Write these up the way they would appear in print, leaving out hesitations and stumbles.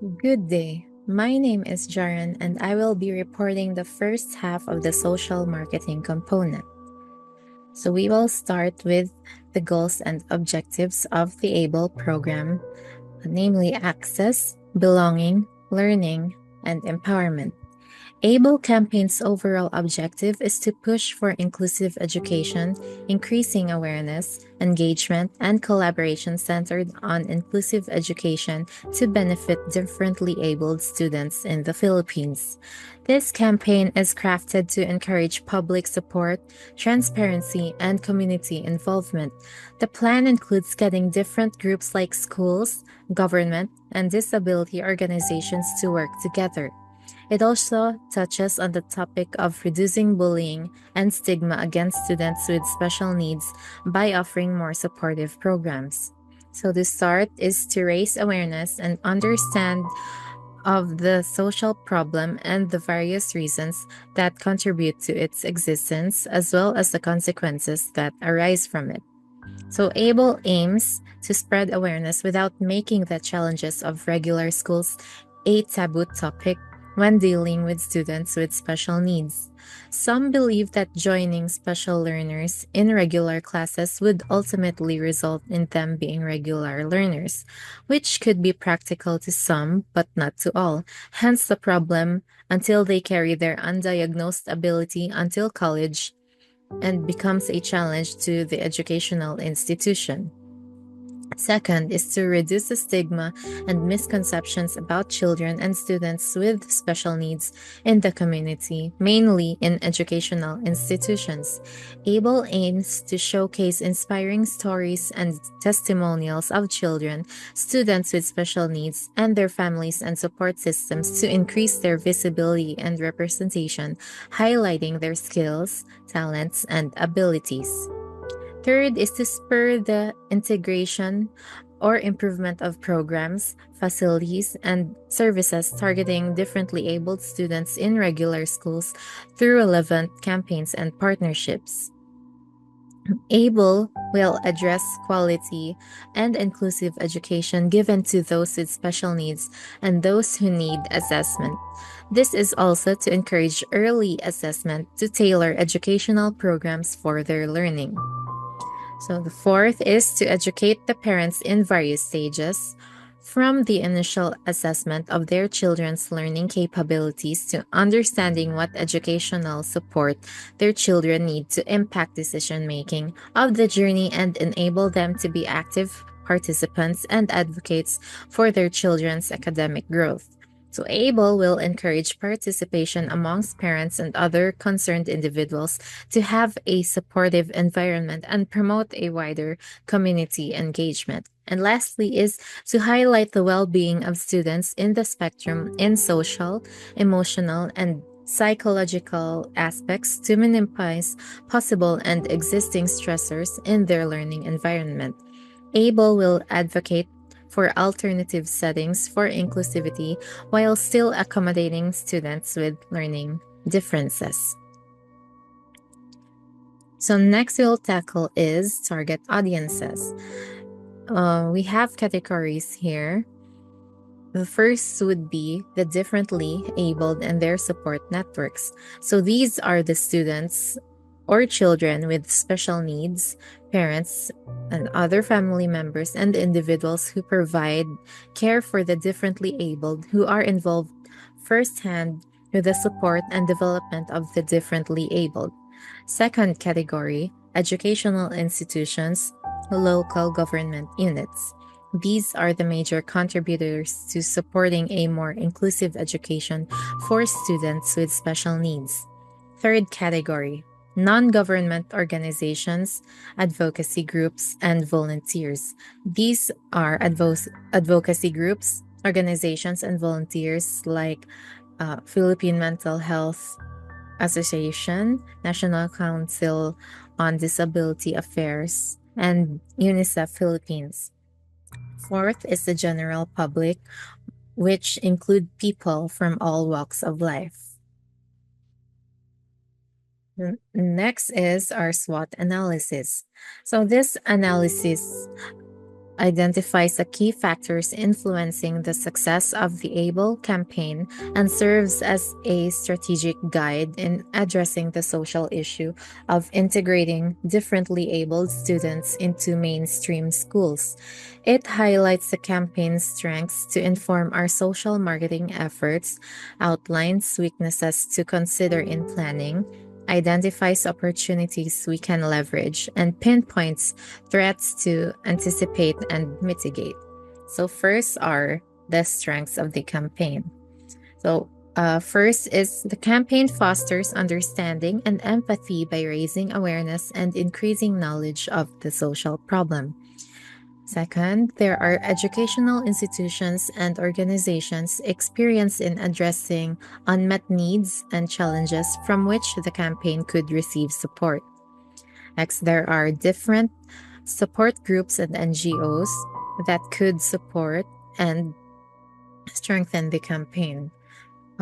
Good day. My name is Jaren, and I will be reporting the first half of the social marketing component. So, we will start with the goals and objectives of the ABLE program, namely access, belonging, learning, and empowerment. ABLE campaign's overall objective is to push for inclusive education, increasing awareness, engagement, and collaboration centered on inclusive education to benefit differently abled students in the Philippines. This campaign is crafted to encourage public support, transparency, and community involvement. The plan includes getting different groups like schools, government, and disability organizations to work together. It also touches on the topic of reducing bullying and stigma against students with special needs by offering more supportive programs. So the start is to raise awareness and understand of the social problem and the various reasons that contribute to its existence as well as the consequences that arise from it. So ABLE aims to spread awareness without making the challenges of regular schools a taboo topic when dealing with students with special needs. Some believe that joining special learners in regular classes would ultimately result in them being regular learners, which could be practical to some but not to all. Hence the problem until they carry their undiagnosed ability until college and becomes a challenge to the educational institution. Second is to reduce the stigma and misconceptions about children and students with special needs in the community, mainly in educational institutions. ABLE aims to showcase inspiring stories and testimonials of children, students with special needs, and their families and support systems to increase their visibility and representation, highlighting their skills, talents, and abilities. Third is to spur the integration or improvement of programs, facilities, and services targeting differently abled students in regular schools through relevant campaigns and partnerships. ABLE will address quality and inclusive education given to those with special needs and those who need assessment. This is also to encourage early assessment to tailor educational programs for their learning. So the fourth is to educate the parents in various stages, from the initial assessment of their children's learning capabilities to understanding what educational support their children need to impact decision making of the journey and enable them to be active participants and advocates for their children's academic growth. So, ABLE will encourage participation amongst parents and other concerned individuals to have a supportive environment and promote a wider community engagement. And lastly, is to highlight the well being of students in the spectrum in social, emotional, and psychological aspects to minimize possible and existing stressors in their learning environment. ABLE will advocate for alternative settings for inclusivity while still accommodating students with learning differences. So next we'll tackle is target audiences. We have categories here. The first would be the differently abled and their support networks. So these are the students or children with special needs, parents, and other family members and individuals who provide care for the differently abled who are involved firsthand with the support and development of the differently abled. Second category, educational institutions, local government units. These are the major contributors to supporting a more inclusive education for students with special needs. Third category, non government organizations, advocacy groups, and volunteers. These are advocacy groups, organizations, and volunteers like Philippine Mental Health Association, National Council on Disability Affairs, and UNICEF Philippines. Fourth is the general public, which include people from all walks of life. Next is our SWOT analysis. So this analysis identifies the key factors influencing the success of the ABLE campaign and serves as a strategic guide in addressing the social issue of integrating differently abled students into mainstream schools. It highlights the campaign's strengths to inform our social marketing efforts, outlines weaknesses to consider in planning, identifies opportunities we can leverage, and pinpoints threats to anticipate and mitigate. So, first are the strengths of the campaign. So, first is the campaign fosters understanding and empathy by raising awareness and increasing knowledge of the social problem. Second, there are educational institutions and organizations experienced in addressing unmet needs and challenges from which the campaign could receive support. Next, there are different support groups and NGOs that could support and strengthen the campaign.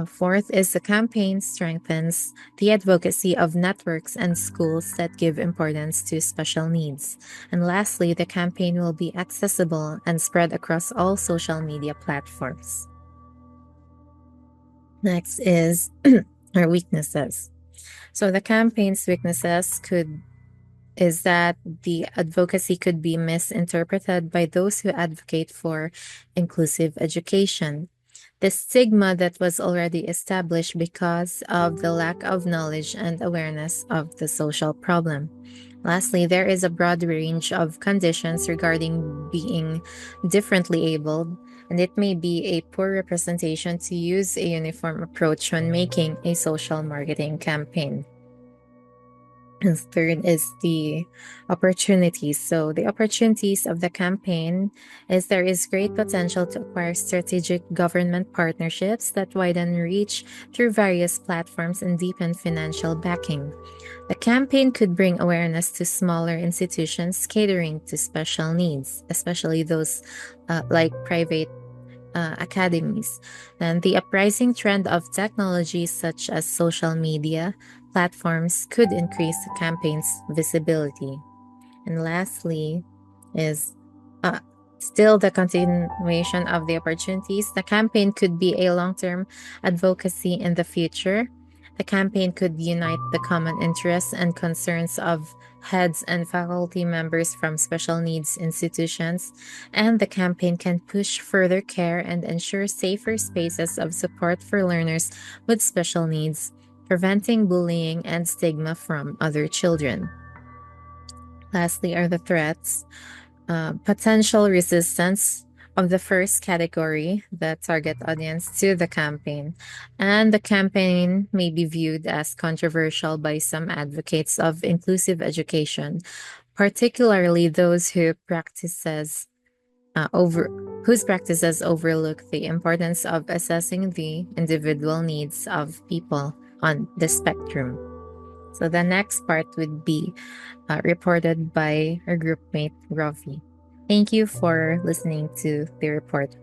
Fourth is the campaign strengthens the advocacy of networks and schools that give importance to special needs. And lastly, the campaign will be accessible and spread across all social media platforms. Next is our weaknesses. So the campaign's weaknesses could is that the advocacy could be misinterpreted by those who advocate for inclusive education. The stigma that was already established because of the lack of knowledge and awareness of the social problem. Lastly, there is a broad range of conditions regarding being differently abled, and it may be a poor representation to use a uniform approach when making a social marketing campaign. And third is the opportunities. So, the opportunities of the campaign is there is great potential to acquire strategic government partnerships that widen reach through various platforms and deepen financial backing. The campaign could bring awareness to smaller institutions catering to special needs, especially those like private academies. And the uprising trend of technologies such as social media platforms could increase the campaign's visibility. And lastly, is uh, still the continuation of the opportunities. The campaign could be a long term advocacy in the future. The campaign could unite the common interests and concerns of heads and faculty members from special needs institutions, and the campaign can push further care and ensure safer spaces of support for learners with special needs, preventing bullying and stigma from other children. Lastly, are the threats. Potential resistance of the first category, the target audience to the campaign. And the campaign may be viewed as controversial by some advocates of inclusive education, particularly those whose practices overlook the importance of assessing the individual needs of people on the spectrum. So the next part would be reported by our groupmate Ravi. Thank you for listening to the report,